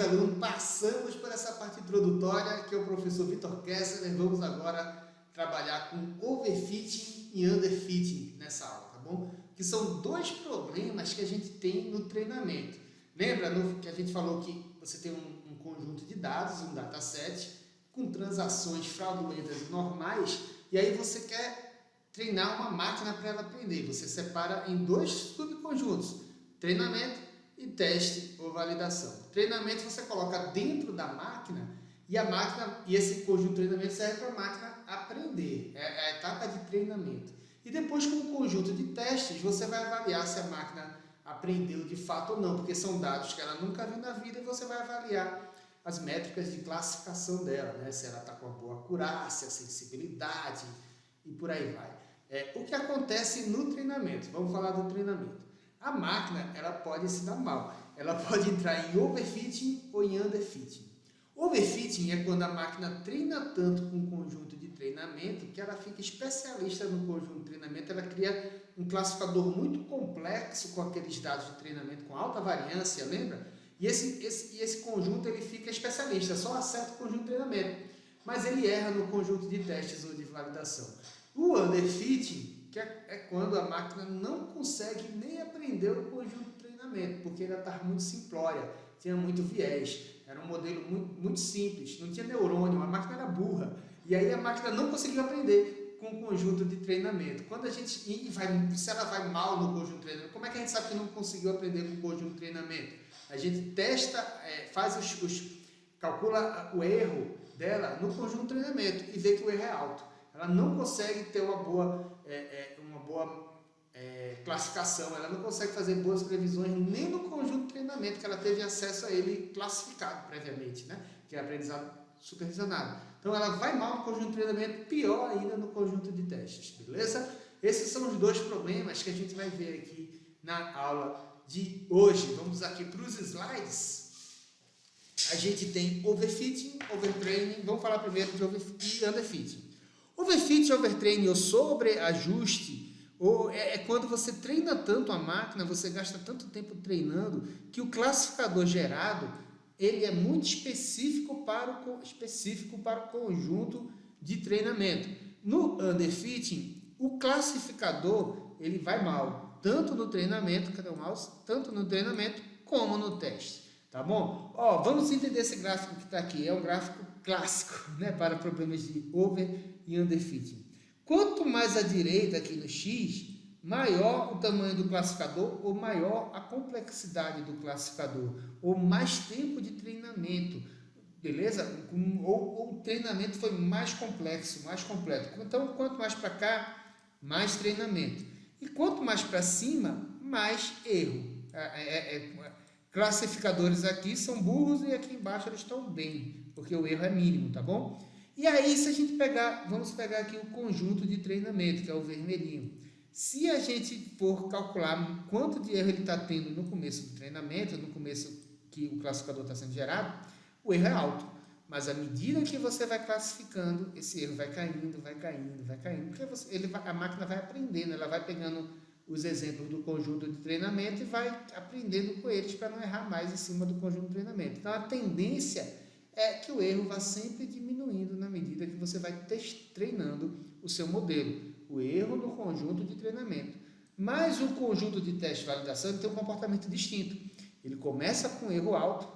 querido aluno, passamos por essa parte introdutória, que é o professor Vitor Kessler. Vamos agora trabalhar com overfitting e underfitting nessa aula, tá bom? Que são dois problemas que a gente tem no treinamento. Lembra que a gente falou que você tem um conjunto de dados, um dataset, com transações fraudulentas e normais, e aí você quer treinar uma máquina para ela aprender. Você separa em dois subconjuntos, treinamento e teste ou validação. Treinamento você coloca dentro da máquina e esse conjunto de treinamento serve para a máquina aprender. É a etapa de treinamento. E depois, com o conjunto de testes, você vai avaliar se a máquina aprendeu de fato ou não, porque são dados que ela nunca viu na vida e você vai avaliar as métricas de classificação dela, né? Se ela está com uma boa acurácia, sensibilidade e por aí vai. O que acontece no treinamento? Vamos falar do treinamento. A máquina, ela pode se dar mal. Ela pode entrar em overfitting ou em underfitting. Overfitting é quando a máquina treina tanto com um conjunto de treinamento que ela fica especialista no conjunto de treinamento, ela cria um classificador muito complexo com aqueles dados de treinamento com alta variância, lembra? E esse conjunto ele fica especialista, só acerta o conjunto de treinamento, mas ele erra no conjunto de testes ou de validação. O underfitting, que é quando a máquina não consegue nem aprender o conjunto de treinamento, porque ela estava muito simplória, tinha muito viés, era um modelo muito simples, não tinha neurônio, a máquina era burra, e aí a máquina não conseguiu aprender com o conjunto de treinamento. Quando a gente se ela vai mal no conjunto de treinamento, como é que a gente sabe que não conseguiu aprender com o conjunto de treinamento? A gente testa, calcula o erro dela no conjunto de treinamento e vê que o erro é alto. Ela não consegue ter uma boa classificação, ela não consegue fazer boas previsões nem no conjunto de treinamento, que ela teve acesso a ele classificado previamente, né? Que é aprendizado supervisionado. Então ela vai mal no conjunto de treinamento, pior ainda no conjunto de testes, beleza? Esses são os dois problemas que a gente vai ver aqui na aula de hoje. Vamos aqui para os slides. A gente tem overfitting, overtraining. Vamos falar primeiro de overfitting e underfitting. Overfitting, overtraining ou sobreajuste é quando você treina tanto a máquina, você gasta tanto tempo treinando, que o classificador gerado ele é muito específico para o conjunto de treinamento. No underfitting, o classificador ele vai mal, tanto no treinamento, como no teste. Tá bom? Vamos entender esse gráfico que está aqui. É um gráfico clássico, né, para problemas de over e underfitting. Quanto mais à direita aqui no X, maior o tamanho do classificador ou maior a complexidade do classificador, ou mais tempo de treinamento, beleza? Ou o treinamento foi mais complexo, mais completo. Então, quanto mais para cá, mais treinamento. E quanto mais para cima, mais erro. Classificadores aqui são burros e aqui embaixo eles estão bem, porque o erro é mínimo, tá bom? E aí, se a gente vamos pegar aqui o conjunto de treinamento, que é o vermelhinho. Se a gente for calcular quanto de erro ele está tendo no começo do treinamento, no começo que o classificador está sendo gerado, o erro é alto. Mas à medida que você vai classificando, esse erro vai caindo, porque a máquina vai aprendendo, ela vai pegando os exemplos do conjunto de treinamento e vai aprendendo com eles para não errar mais em cima do conjunto de treinamento. Então, a tendência é que o erro vá sempre diminuindo na medida que você vai treinando o seu modelo. O erro no conjunto de treinamento. Mas o conjunto de teste e validação tem um comportamento distinto. Ele começa com erro alto,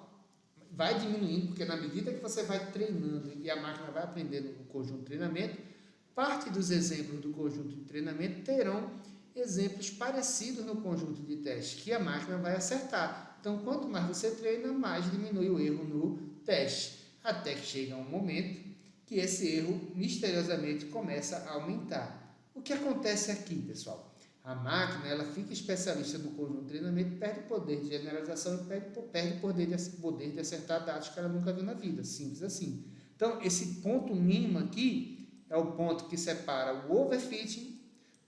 vai diminuindo, porque na medida que você vai treinando e a máquina vai aprendendo o conjunto de treinamento, parte dos exemplos do conjunto de treinamento terão exemplos parecidos no conjunto de teste, que a máquina vai acertar. Então, quanto mais você treina, mais diminui o erro no teste, até que chega um momento que esse erro misteriosamente começa a aumentar. O que acontece aqui, pessoal? A máquina ela fica especialista no conjunto de treinamento, perde poder de generalização e perde poder de acertar dados que ela nunca viu na vida, simples assim. Então, esse ponto mínimo aqui é o ponto que separa o overfitting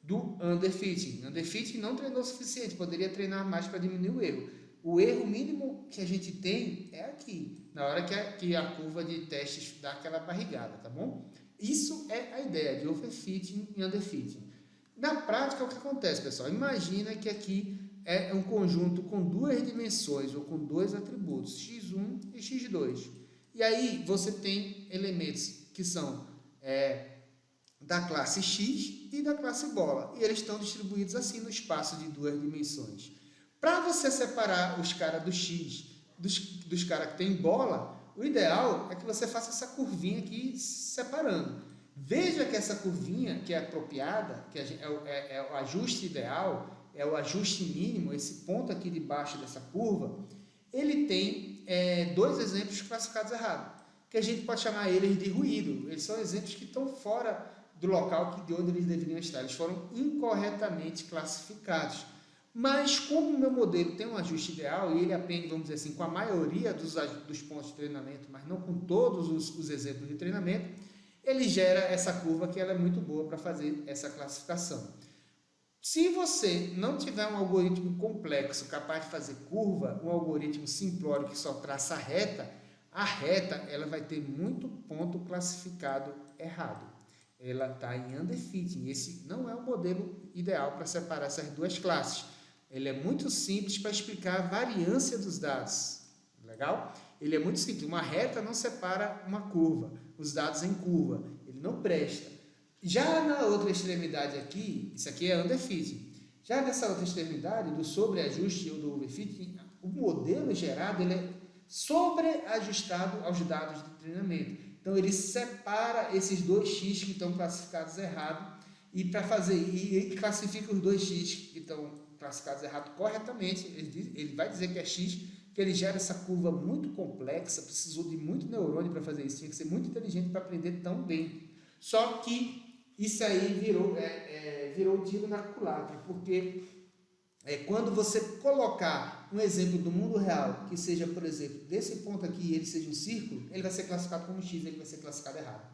do underfitting. O underfitting não treinou o suficiente, poderia treinar mais para diminuir o erro. O erro mínimo que a gente tem é aqui, na hora que a curva de testes dá aquela barrigada, tá bom? Isso é a ideia de overfitting e underfitting. Na prática, o que acontece, pessoal? Imagina que aqui é um conjunto com duas dimensões ou com dois atributos, x1 e x2. E aí você tem elementos que são da classe x e da classe bola. E eles estão distribuídos assim no espaço de duas dimensões. Para você separar os caras do x dos caras que tem bola, o ideal é que você faça essa curvinha aqui separando. Veja que essa curvinha, que é apropriada, que é o ajuste ideal, é o ajuste mínimo, esse ponto aqui de baixo dessa curva, ele tem dois exemplos classificados errados, que a gente pode chamar eles de ruído. Eles são exemplos que estão fora do local de onde eles deveriam estar. Eles foram incorretamente classificados. Mas como o meu modelo tem um ajuste ideal e ele aprende, vamos dizer assim, com a maioria dos pontos de treinamento, mas não com todos os exemplos de treinamento, ele gera essa curva que ela é muito boa para fazer essa classificação. Se você não tiver um algoritmo complexo capaz de fazer curva, um algoritmo simplório que só traça a reta ela vai ter muito ponto classificado errado. Ela está em underfitting. Esse não é o modelo ideal para separar essas duas classes. Ele é muito simples para explicar a variância dos dados. Legal? Ele é muito simples. Uma reta não separa uma curva, os dados em curva. Ele não presta. Já na outra extremidade aqui, isso aqui é underfitting. Já nessa outra extremidade, do sobreajuste ou do overfitting, o modelo gerado ele é sobreajustado aos dados de treinamento. Então, ele separa esses dois x que estão classificados errado e classifica os dois x que estão classificados errado corretamente. Ele vai dizer que é x, que ele gera essa curva muito complexa, precisou de muito neurônio para fazer isso, tinha que ser muito inteligente para aprender tão bem. Só que isso aí virou tiro na culatra, porque quando você colocar um exemplo do mundo real, que seja, por exemplo, desse ponto aqui, ele seja um círculo, ele vai ser classificado como x, ele vai ser classificado errado.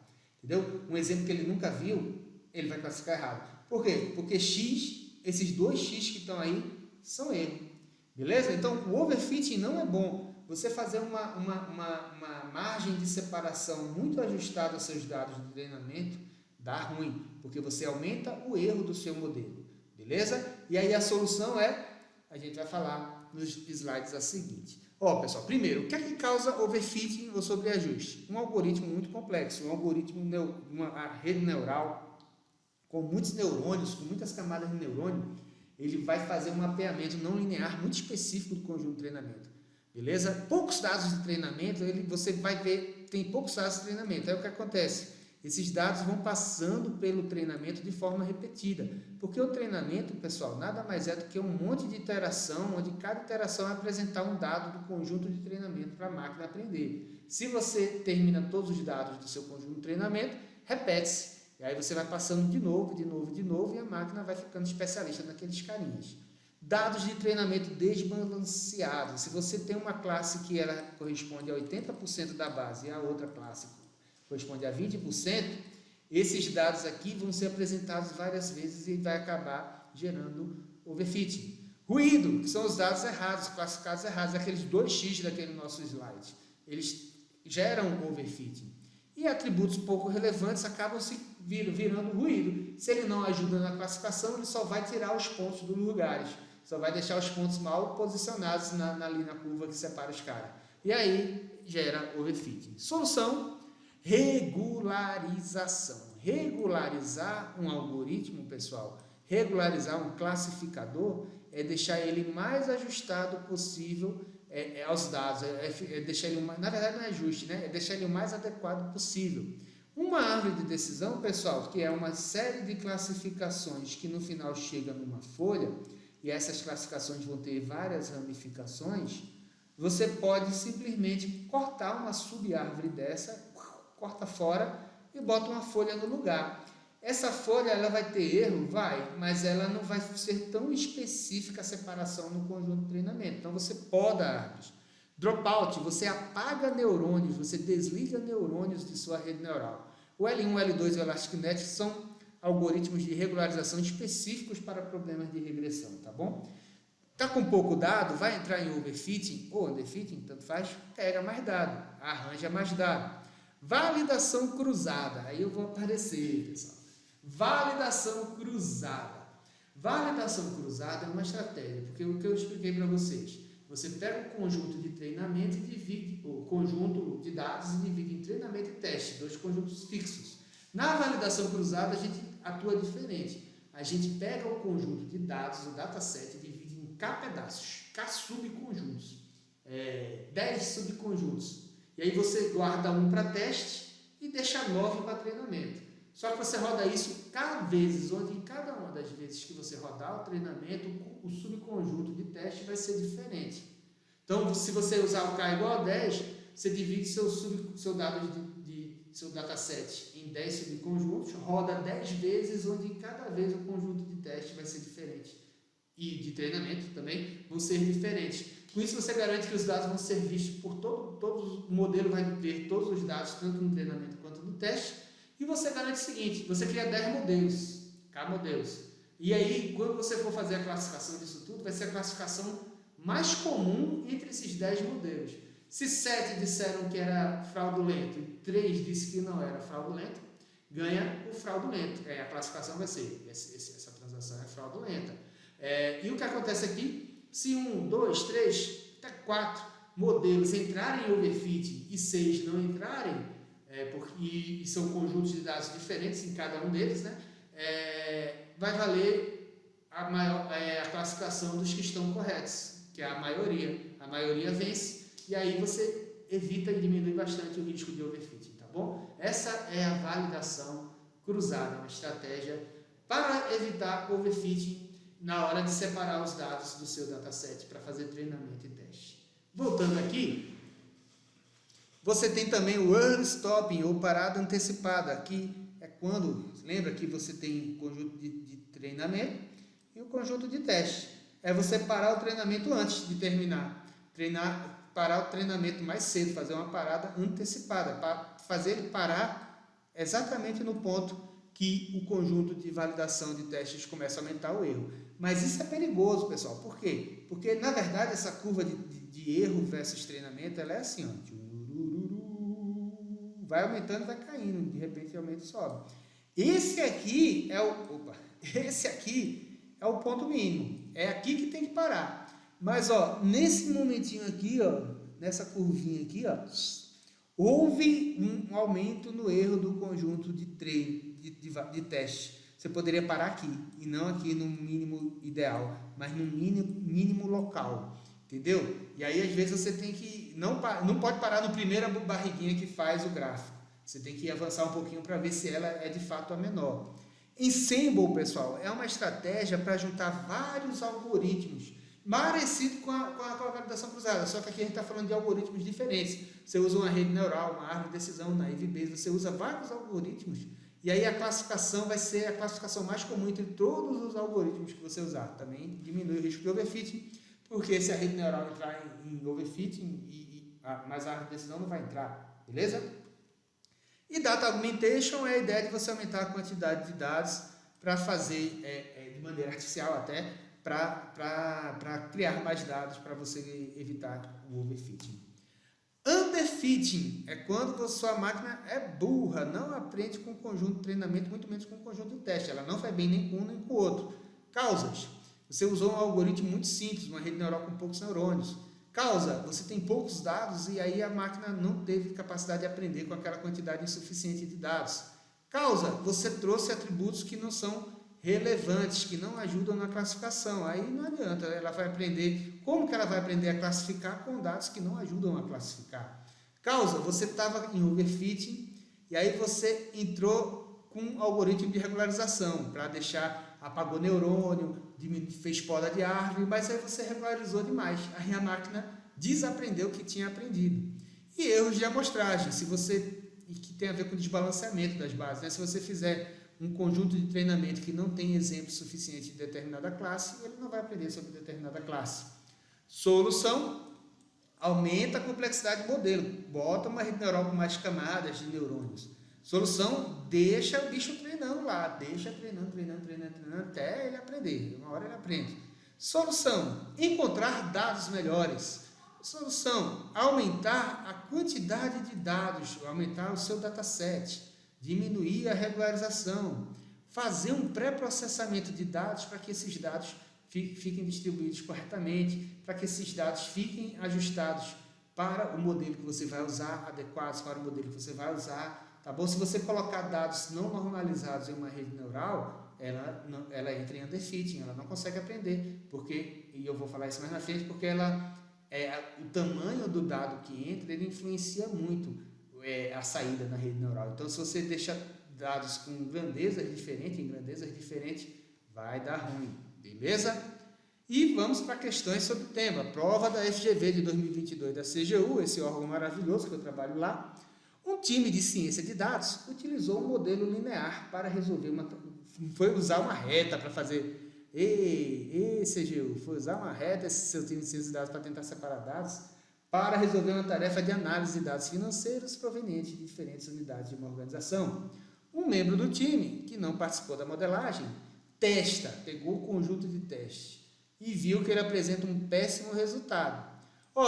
Entendeu? Um exemplo que ele nunca viu, ele vai classificar errado. Por quê? Porque x, esses dois x que estão aí, são erro. Beleza? Então, o overfitting não é bom. Você fazer uma margem de separação muito ajustada aos seus dados de treinamento, dá ruim, porque você aumenta o erro do seu modelo. Beleza? E aí a solução a gente vai falar nos slides a seguinte. Pessoal, primeiro, o que é que causa overfitting ou sobreajuste? Um algoritmo muito complexo, uma rede neural com muitos neurônios, com muitas camadas de neurônio, ele vai fazer um mapeamento não linear muito específico do conjunto de treinamento. Beleza? Poucos dados de treinamento, você vai ver, tem poucos dados de treinamento. Aí o que acontece? Esses dados vão passando pelo treinamento de forma repetida, porque o treinamento, pessoal, nada mais é do que um monte de iteração, onde cada iteração vai apresentar um dado do conjunto de treinamento para a máquina aprender. Se você termina todos os dados do seu conjunto de treinamento, repete-se, e aí você vai passando de novo, e a máquina vai ficando especialista naqueles carinhas. Dados de treinamento desbalanceados. Se você tem uma classe que ela corresponde a 80% da base e a outra classe corresponde a 20%, esses dados aqui vão ser apresentados várias vezes e vai acabar gerando overfitting. Ruído, que são os dados errados, classificados errados, aqueles 2x daquele nosso slide. Eles geram overfitting. E atributos pouco relevantes acabam se virando ruído. Se ele não ajuda na classificação, ele só vai tirar os pontos dos lugares. Só vai deixar os pontos mal posicionados ali na curva que separa os caras. E aí gera overfitting. Solução: regularização. Regularizar um algoritmo, pessoal, regularizar um classificador é deixar ele mais ajustado possível aos dados, deixar ele na verdade não é ajuste, né? É deixar ele o mais adequado possível. Uma árvore de decisão, pessoal, que é uma série de classificações que no final chega numa folha, e essas classificações vão ter várias ramificações, você pode simplesmente cortar uma sub-árvore dessa, corta fora e bota uma folha no lugar. Essa folha ela vai ter erro? Vai, mas ela não vai ser tão específica a separação no conjunto de treinamento. Então você poda árvores. Dropout, você apaga neurônios, você desliga neurônios de sua rede neural. O L1, o L2 e o ElasticNet são algoritmos de regularização específicos para problemas de regressão, tá bom? Está com pouco dado, vai entrar em overfitting ou underfitting, tanto faz, pega mais dado, arranja mais dado. Validação cruzada, aí eu vou aparecer, pessoal. Validação cruzada. Validação cruzada é uma estratégia, porque o que eu expliquei para vocês, você pega o conjunto de treinamento e divide, o conjunto de dados e divide em treinamento e teste, dois conjuntos fixos. Na validação cruzada, a gente atua diferente. A gente pega o conjunto de dados, o dataset, e divide em K pedaços, K subconjuntos, 10 subconjuntos. E aí você guarda um para teste e deixa 9 para treinamento. Só que você roda isso K vezes, onde em cada uma das vezes que você rodar o treinamento, o subconjunto de teste vai ser diferente. Então, se você usar o K igual a 10, você divide seu dataset em 10 subconjuntos, roda 10 vezes, onde em cada vez o conjunto de teste vai ser diferente. E de treinamento também vão ser diferentes. Com isso, você garante que os dados vão ser vistos por todos, o modelo vai ter todos os dados, tanto no treinamento quanto no teste. E você garante o seguinte, você cria 10 modelos, K modelos. E aí, quando você for fazer a classificação disso tudo, vai ser a classificação mais comum entre esses 10 modelos. Se 7 disseram que era fraudulento e 3 disse que não era fraudulento, ganha o fraudulento. A classificação vai ser, essa transação é fraudulenta. E o que acontece aqui, se 1, 2, 3, até 4 modelos entrarem em overfitting e 6 não entrarem, e são conjuntos de dados diferentes em cada um deles, né? Vai valer a classificação dos que estão corretos, que é a maioria. A maioria vence, e aí você evita e diminui bastante o risco de overfitting, tá bom? Essa é a validação cruzada, uma estratégia para evitar overfitting na hora de separar os dados do seu dataset para fazer treinamento e teste. Voltando aqui, você tem também o early stopping ou parada antecipada. Aqui é quando, lembra que você tem o conjunto de treinamento e o conjunto de teste. É você parar o treinamento antes de terminar. Parar o treinamento mais cedo, fazer uma parada antecipada, para fazer ele parar exatamente no ponto que o conjunto de validação de testes começa a aumentar o erro. Mas isso é perigoso, pessoal. Por quê? Porque, na verdade, essa curva de erro versus treinamento, ela é assim, ó. Vai aumentando, vai caindo, de repente aumenta e sobe. Esse aqui é o ponto mínimo. É aqui que tem que parar. Mas, ó, nesse momentinho aqui, ó, nessa curvinha aqui, ó, houve um aumento no erro do conjunto de treino, de teste. Você poderia parar aqui, e não aqui no mínimo ideal, mas no mínimo local. Entendeu? E aí, às vezes, você tem que... Não pode parar no primeira barriguinha que faz o gráfico. Você tem que avançar um pouquinho para ver se ela é, de fato, a menor. Ensemble, pessoal, é uma estratégia para juntar vários algoritmos, parecido com a validação cruzada, só que aqui a gente está falando de algoritmos diferentes. Você usa uma rede neural, uma árvore de decisão, naive Bayes, você usa vários algoritmos, e aí a classificação vai ser a classificação mais comum entre todos os algoritmos que você usar. Também diminui o risco de overfitting, porque se a rede neural entrar em overfitting, mas a árvore de decisão não vai entrar, beleza? E Data Augmentation é a ideia de você aumentar a quantidade de dados para fazer, de maneira artificial até, para criar mais dados para você evitar o overfitting. Underfitting é quando a sua máquina é burra, não aprende com o conjunto de treinamento, muito menos com o conjunto de teste. Ela não vai bem nem com um nem com o outro. Causas. Você usou um algoritmo muito simples, uma rede neural com poucos neurônios. Causa, você tem poucos dados e aí a máquina não teve capacidade de aprender com aquela quantidade insuficiente de dados. Causa, você trouxe atributos que não são relevantes, que não ajudam na classificação. Aí não adianta, ela vai aprender. Como que ela vai aprender a classificar com dados que não ajudam a classificar? Causa, você estava em overfitting e aí você entrou com um algoritmo de regularização para deixar, apagou neurônio, fez poda de árvore, mas aí você regularizou demais. Aí a máquina desaprendeu o que tinha aprendido. E erros de amostragem, que tem a ver com o desbalanceamento das bases, né? Se você fizer um conjunto de treinamento que não tem exemplo suficiente de determinada classe, ele não vai aprender sobre determinada classe. Solução: aumenta a complexidade do modelo, bota uma rede neural com mais camadas de neurônios. Solução: deixa o bicho treinando lá, deixa treinando, até ele aprender, uma hora ele aprende. Solução: encontrar dados melhores. Solução: aumentar a quantidade de dados, aumentar o seu dataset, diminuir a regularização, fazer um pré-processamento de dados para que esses dados fiquem distribuídos corretamente, para que esses dados fiquem ajustados para o modelo que você vai usar, adequados para o modelo que você vai usar, tá bom? Se você colocar dados não normalizados em uma rede neural, ela entra em underfitting, ela não consegue aprender, porque, e eu vou falar isso mais na frente, porque o tamanho do dado que entra, ele influencia muito a saída na rede neural. Então, se você deixa dados com grandezas diferentes, vai dar ruim, beleza? E vamos para questões sobre o tema. Prova da FGV de 2022 da CGU, esse órgão maravilhoso que eu trabalho lá. Um time de ciência de dados utilizou um modelo linear para resolver foi usar uma reta para fazer... CGU, foi usar uma reta, esse seu time de ciência de dados, para tentar separar dados, para resolver uma tarefa de análise de dados financeiros provenientes de diferentes unidades de uma organização. Um membro do time, que não participou da modelagem, pegou o conjunto de teste e viu que ele apresenta um péssimo resultado.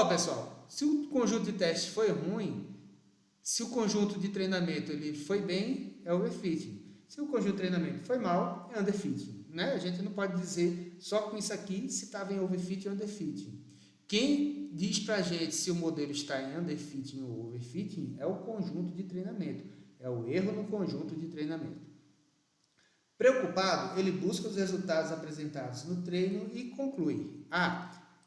Pessoal, se o conjunto de teste foi ruim, se o conjunto de treinamento ele foi bem, é overfitting. Se o conjunto de treinamento foi mal, é underfitting, né? A gente não pode dizer só com isso aqui se estava em overfitting ou underfitting. Quem diz para a gente se o modelo está em underfitting ou overfitting é o conjunto de treinamento, é o erro no conjunto de treinamento. Preocupado, ele busca os resultados apresentados no treino e conclui: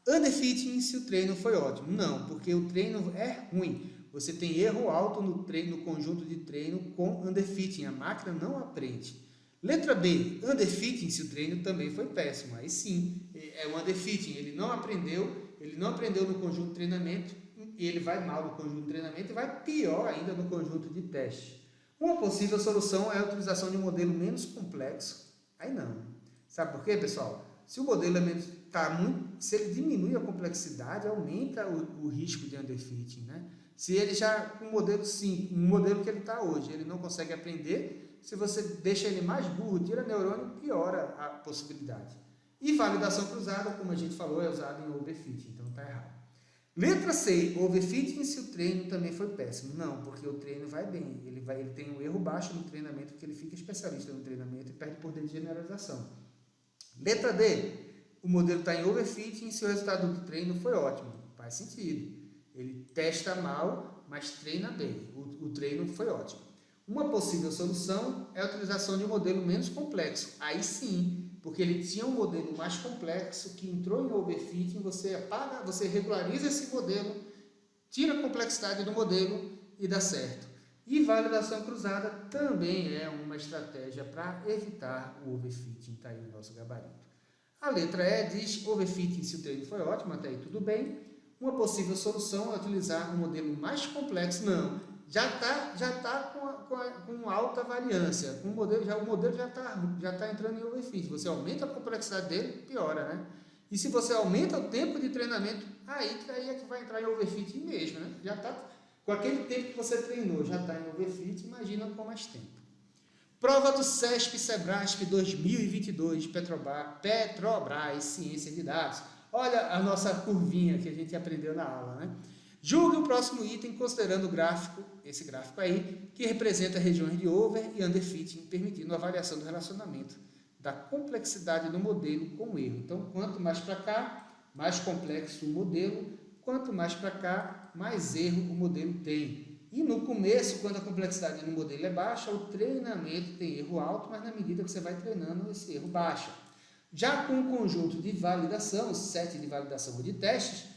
underfitting se o treino foi ótimo. Não, porque o treino é ruim. Você tem erro alto no conjunto de treino com underfitting. A máquina não aprende. Letra B, underfitting se o treino também foi péssimo. Aí sim, é o underfitting. Ele não aprendeu no conjunto de treinamento, e ele vai mal no conjunto de treinamento e vai pior ainda no conjunto de teste. Uma possível solução é a utilização de um modelo menos complexo. Aí não. Sabe por quê, pessoal? Se o modelo se ele diminui a complexidade, aumenta o risco de underfitting, né? Se ele já, um modelo que ele está hoje, ele não consegue aprender, se você deixa ele mais burro, tira neurônio, piora a possibilidade. E validação cruzada, como a gente falou, é usada em overfitting, então está errado. Letra C, overfitting se o treino também foi péssimo. Não, porque o treino vai bem, ele tem um erro baixo no treinamento, porque ele fica especialista no treinamento e perde poder de generalização. Letra D, o modelo está em overfitting se o resultado do treino foi ótimo. Faz sentido. Ele testa mal, mas treina bem. O treino foi ótimo. Uma possível solução é a utilização de um modelo menos complexo. Aí sim, porque ele tinha um modelo mais complexo que entrou em overfitting, você regulariza esse modelo, tira a complexidade do modelo e dá certo. E validação cruzada também é uma estratégia para evitar o overfitting. Está aí o nosso gabarito. A letra E diz overfitting se o treino foi ótimo, até aí tudo bem. Uma possível solução é utilizar um modelo mais complexo. Não, já tá com alta variância. O modelo já está entrando em overfitting. Você aumenta a complexidade dele, piora, né? E se você aumenta o tempo de treinamento, aí é que vai entrar em overfitting mesmo, né? Já está com aquele tempo que você treinou, já está em overfitting, imagina com mais tempo. Prova do CESP-Sebrasp 2022, Petrobras, Ciência de Dados. Olha a nossa curvinha que a gente aprendeu na aula, né? Julgue o próximo item considerando o gráfico, esse gráfico aí, que representa regiões de over e underfitting, permitindo a avaliação do relacionamento da complexidade do modelo com o erro. Então, quanto mais para cá, mais complexo o modelo, quanto mais para cá, mais erro o modelo tem. E no começo, quando a complexidade no modelo é baixa, o treinamento tem erro alto, mas na medida que você vai treinando, esse erro baixa. Já com o conjunto de validação, o set de validação ou de testes,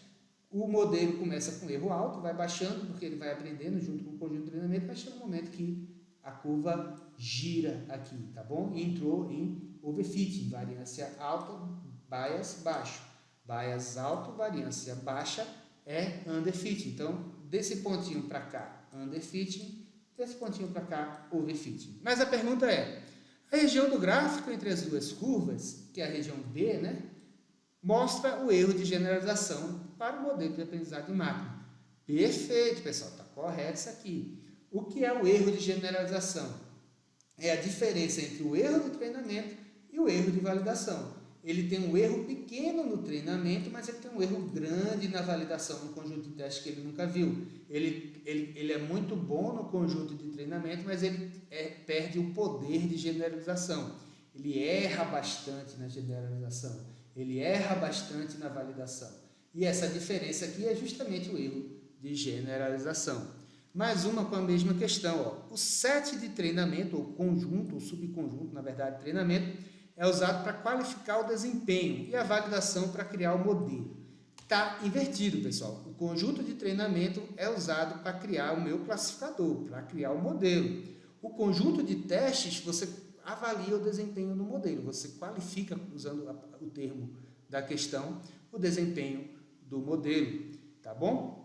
o modelo começa com erro alto, vai baixando, porque ele vai aprendendo junto com o conjunto de treinamento, mas chega um momento que a curva gira aqui, tá bom? E entrou em overfitting, variância alta, bias baixo. Bias alto, variância baixa é underfitting. Então, desse pontinho para cá, underfitting, desse pontinho para cá, overfitting. Mas a pergunta é, a região do gráfico entre as duas curvas, que é a região B, né, mostra o erro de generalização para o modelo de aprendizado de máquina. Perfeito, pessoal, está correto isso aqui. O que é o erro de generalização? É a diferença entre o erro de treinamento e o erro de validação. ele tem um erro pequeno no treinamento, mas ele tem um erro grande na validação, no conjunto de testes que ele nunca viu. Ele é muito bom no conjunto de treinamento, mas ele perde o poder de generalização. Ele erra bastante na generalização, ele erra bastante na validação. E essa diferença aqui é justamente o erro de generalização. Mais uma com a mesma questão. Ó. O set de treinamento, ou conjunto, ou subconjunto, na verdade, treinamento, é usado para qualificar o desempenho e a validação para criar o modelo. Está invertido, pessoal. O conjunto de treinamento é usado para criar o meu classificador, para criar o modelo. O conjunto de testes, você avalia o desempenho do modelo, você qualifica, usando o termo da questão, o desempenho do modelo, tá bom?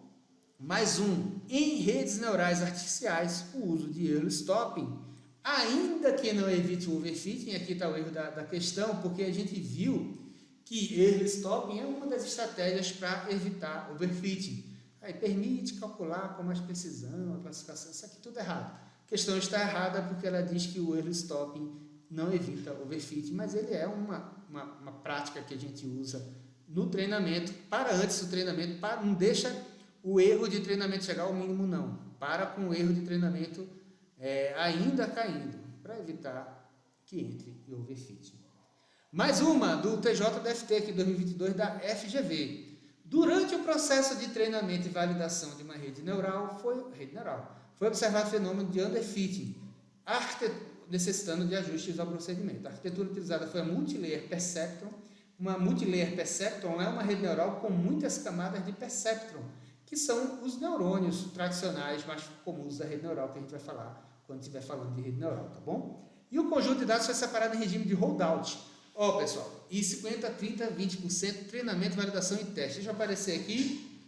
Mais um, em redes neurais artificiais, o uso de early stopping, ainda que não evite o overfitting, aqui está o erro da questão, porque a gente viu que early stopping é uma das estratégias para evitar overfitting. Aí permite calcular com mais precisão a classificação, isso aqui tudo errado. A questão está errada porque ela diz que o early stopping não evita overfitting, mas ele é uma prática que a gente usa no treinamento, para antes do treinamento, não deixa o erro de treinamento chegar ao mínimo, não. Para com o erro de treinamento ainda caindo, para evitar que entre em overfitting. Mais uma do TJDFT aqui 2022 da FGV. Durante o processo de treinamento e validação de uma rede neural, foi observado o fenômeno de underfitting, necessitando de ajustes ao procedimento. A arquitetura utilizada foi a Multilayer Perceptron. Uma Multilayer Perceptron é uma rede neural com muitas camadas de perceptron, que são os neurônios tradicionais mais comuns da rede neural, que a gente vai falar quando estiver falando de rede neural, tá bom? E o conjunto de dados foi separado em regime de holdout. Ó, pessoal, e 50, 30, 20%, treinamento, validação e teste. Deixa eu aparecer aqui.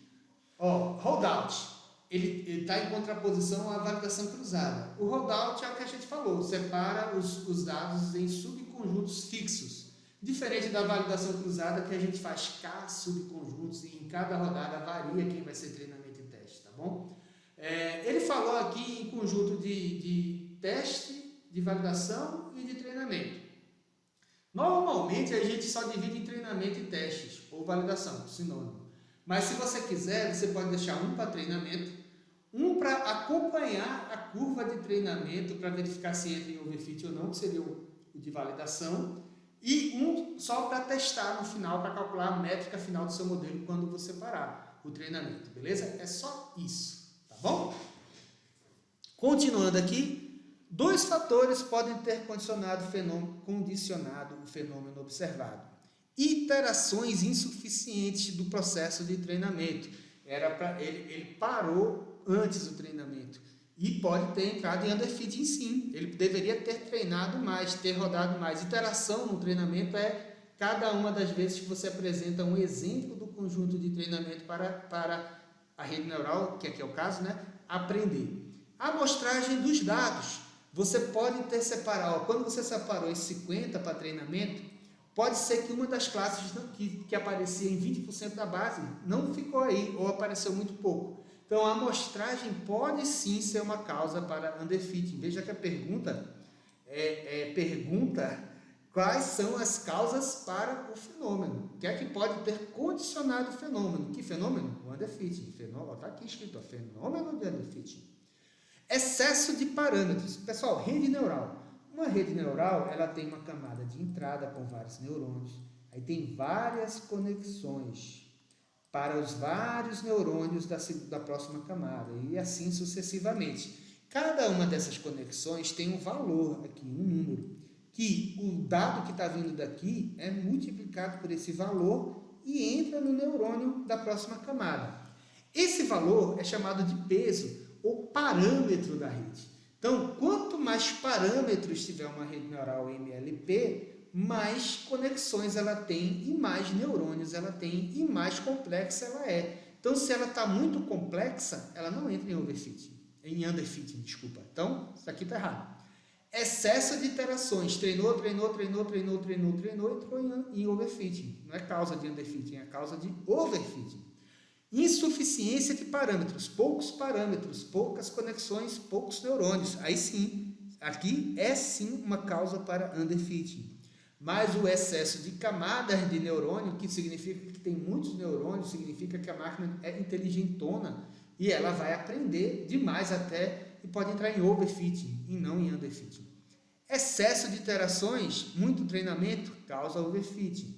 Ó, holdout. Ele está em contraposição à validação cruzada. O holdout é o que a gente falou, separa os dados em subconjuntos fixos. Diferente da validação cruzada, que a gente faz K subconjuntos e em cada rodada varia quem vai ser treinamento e teste, tá bom? Ele falou aqui em conjunto de teste, de validação e de treinamento. Normalmente a gente só divide em treinamento e testes, ou validação, sinônimo. Mas se você quiser, você pode deixar um para treinamento, um para acompanhar a curva de treinamento, para verificar se entra em overfit ou não, que seria o de validação, e um só para testar no final, para calcular a métrica final do seu modelo quando você parar o treinamento, beleza? É só isso, tá bom? Continuando aqui, 2 fatores podem ter condicionado o fenômeno observado. Iterações insuficientes do processo de treinamento. Ele parou antes do treinamento. E pode ter entrado em underfitting sim. Ele deveria ter treinado mais, ter rodado mais. Iteração no treinamento é cada uma das vezes que você apresenta um exemplo do conjunto de treinamento para a rede neural, que aqui é o caso, né? Aprender. A amostragem dos dados. Você pode ter separado, quando você separou esses 50 para treinamento, pode ser que uma das classes que aparecia em 20% da base não ficou aí, ou apareceu muito pouco. Então, a amostragem pode sim ser uma causa para underfitting. Veja que a pergunta pergunta quais são as causas para o fenômeno. O que é que pode ter condicionado o fenômeno? Que fenômeno? O underfitting. Está aqui escrito, fenômeno de underfitting. Excesso de parâmetros. Pessoal, rede neural. Uma rede neural, ela tem uma camada de entrada com vários neurônios. Aí tem várias conexões para os vários neurônios da próxima camada, e assim sucessivamente. Cada uma dessas conexões tem um valor aqui, um número, que o dado que está vindo daqui é multiplicado por esse valor e entra no neurônio da próxima camada. Esse valor é chamado de peso ou parâmetro da rede. Então, quanto mais parâmetros tiver uma rede neural MLP, mais conexões ela tem e mais neurônios ela tem e mais complexa ela é. Então, se ela está muito complexa, ela não entra em underfitting, desculpa. Então, isso aqui está errado. Excesso de iterações. Treinou, entrou em overfitting. Não é causa de underfitting, é causa de overfitting. Insuficiência de parâmetros. Poucos parâmetros, poucas conexões, poucos neurônios. Aí sim, aqui é sim uma causa para underfitting. mais o excesso de camadas de neurônio, que significa que tem muitos neurônios, significa que a máquina é inteligentona e ela vai aprender demais até e pode entrar em overfitting e não em underfitting. Excesso de iterações, muito treinamento, causa overfitting.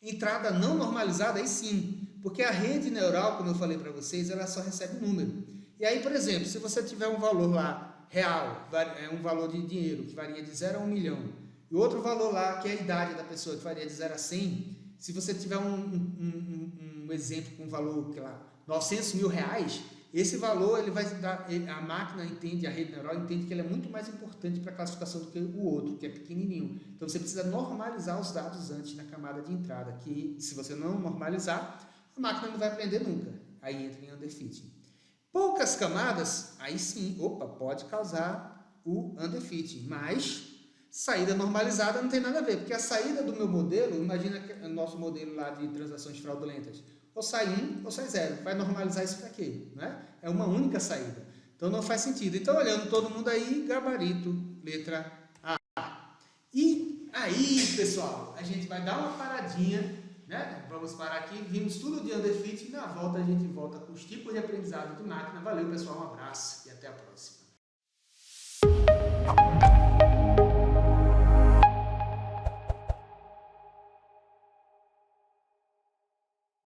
Entrada não normalizada, aí sim, porque a rede neural, como eu falei para vocês, ela só recebe número. E aí, por exemplo, se você tiver um valor lá real, um valor de dinheiro que varia de 0 a 1 milhão, e outro valor lá, que é a idade da pessoa, que varia de 0 a 100, se você tiver um exemplo com um valor, sei lá, 900 mil reais, esse valor ele vai dar, a máquina entende, a rede neural entende que ele é muito mais importante para a classificação do que o outro, que é pequenininho. Então você precisa normalizar os dados antes na camada de entrada, que se você não normalizar, a máquina não vai aprender nunca. Aí entra em underfitting. Poucas camadas, aí sim, pode causar o underfitting, mas saída normalizada não tem nada a ver, porque a saída do meu modelo, imagina que o nosso modelo lá de transações fraudulentas, ou sai 1 ou sai 0. Vai normalizar isso para quê? Né? É uma única saída. Então não faz sentido. Então, olhando todo mundo aí, gabarito, letra A. E aí, pessoal, a gente vai dar uma paradinha, né? Vamos parar aqui, vimos tudo de underfitting, na volta a gente volta com os tipos de aprendizado de máquina. Valeu, pessoal, um abraço e até a próxima.